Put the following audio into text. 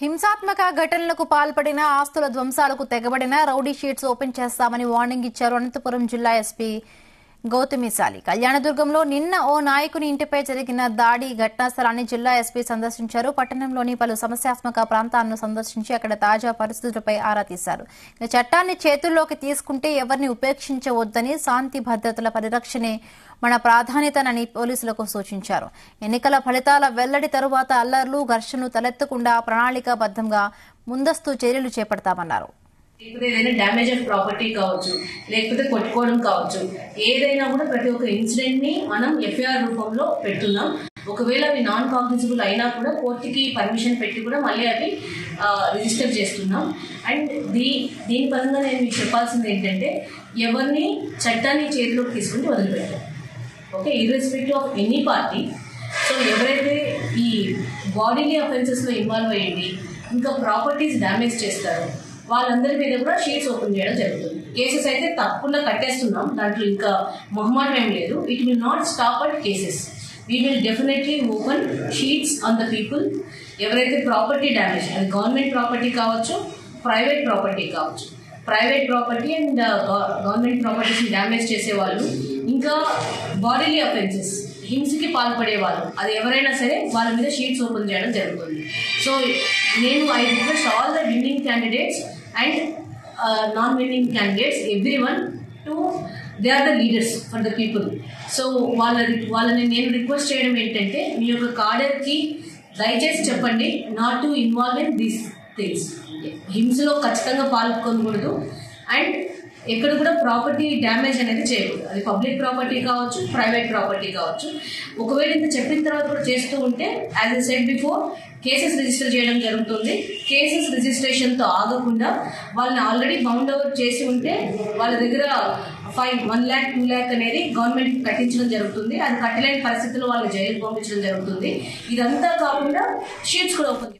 హింసాత్మక ఘటనలకు పాల్పడిన ఆస్తుల ధ్వంసాలకు తెగబడిన రౌడీ షీట్స్ ఓపెన్ చేస్తామని వార్నింగ్ ఇచ్చారు అనంతపురం జిల్లా ఎస్పీ గౌతమిశాలి. కళ్యాణదుర్గంలో నిన్న ఓ నాయకుని ఇంటిపై జరిగిన దాడి ఘటనా స్థలాన్ని జిల్లా ఎస్పీ సందర్శించారు. పట్టణంలోని పలు సమస్యాత్మక ప్రాంతాలను సందర్శించి అక్కడ తాజా పరిస్థితులపై ఆరా తీశారు. చట్టాన్ని చేతుల్లోకి తీసుకుంటే ఎవరిని ఉపేక్షించవద్దని, శాంతి భద్రతల పరిరక్షణే మన ప్రాధాన్యతనని పోలీసులకు సూచించారు. ఎన్నికల ఫలితాల వెల్లడి తరువాత అల్లర్లు, ఘర్షణలు తలెత్తకుండా ప్రణాళికాబద్దంగా ముందస్తు చర్యలు చేపడతామన్నారు. ఏదైనా డ్యామేజ్ ఆఫ్ ప్రాపర్టీ కావచ్చు, లేకపోతే కొట్టుకోవడం కావచ్చు, ఏదైనా కూడా ప్రతి ఒక్క ఇన్సిడెంట్ ని మనం ఎఫ్ఐఆర్ రూపంలో పెడుతున్నాం. ఒకవేళ అవి నాన్ కాగ్నిజబుల్ అయినా కూడా కోర్టుకి పర్మిషన్ పెట్టి కూడా మళ్ళీ అవి రిజిస్టర్ చేస్తున్నాం. అండ్ దీని పరంగా నేను మీకు చెప్పాల్సింది ఏంటంటే, ఎవరిని చట్టాన్ని చేతిలోకి తీసుకుంటే వదిలిపెట్టాం. Okay, irrespective of any party. So ఎవరైతే ఈ బాడీలీ అఫెన్సెస్లో ఇన్వాల్వ్ అయ్యింది, ఇంకా ప్రాపర్టీస్ డ్యామేజ్ చేస్తారు, వాళ్ళందరి మీద కూడా షీట్స్ ఓపెన్ చేయడం జరుగుతుంది. కేసెస్ అయితే తప్పకుండా కట్టేస్తున్నాం, దాంట్లో ఇంకా మొహమాటం ఏం లేదు. It will not stop at cases. We will definitely open sheets on the people. ఎవరైతే ప్రాపర్టీ డ్యామేజ్, అది గవర్నమెంట్ ప్రాపర్టీ కావచ్చు, ప్రైవేట్ ప్రాపర్టీ కావచ్చు, ప్రైవేట్ ప్రాపర్టీ అండ్ గవర్నమెంట్ ప్రాపర్టీస్ని డ్యామేజ్ చేసేవాళ్ళు, ఇంకా బాడీలీ అఫెన్సెస్, హింసకి పాల్పడే వాళ్ళు, అది ఎవరైనా సరే వాళ్ళ మీద షీట్స్ ఓపెన్ చేయడం జరుగుతుంది. సో నేను I request all the winning candidates and non winning candidates, everyone to they are the leaders for the people. So వాళ్ళని నేను రిక్వెస్ట్ చేయడం ఏంటంటే, మీ యొక్క కార్డర్కి దయచేసి చెప్పండి, not to involve in these things. హింసలో ఖచ్చితంగా పాల్గొనకూడదు అండ్ ఎక్కడ కూడా ప్రాపర్టీ డ్యామేజ్ అనేది చేయకూడదు. అది పబ్లిక్ ప్రాపర్టీ కావచ్చు, ప్రైవేట్ ప్రాపర్టీ కావచ్చు. ఒకవేళ ఇంత చెప్పిన తర్వాత కూడా చేస్తూ ఉంటే, as I said before, cases register చేయడం జరుగుతుంది. కేసెస్ రిజిస్ట్రేషన్తో ఆగకుండా వాళ్ళని ఆల్రెడీ బౌండ్ ఓవర్ చేసి ఉంటే వాళ్ళ దగ్గర ఫైన్ 1 lakh 2 lakh అనేది గవర్నమెంట్ కట్టించడం జరుగుతుంది. అది కట్టలేని పరిస్థితుల్లో వాళ్ళని జైలుకి పంపించడం జరుగుతుంది. ఇదంతా కాకుండా షీట్స్ కూడా ఓపెన్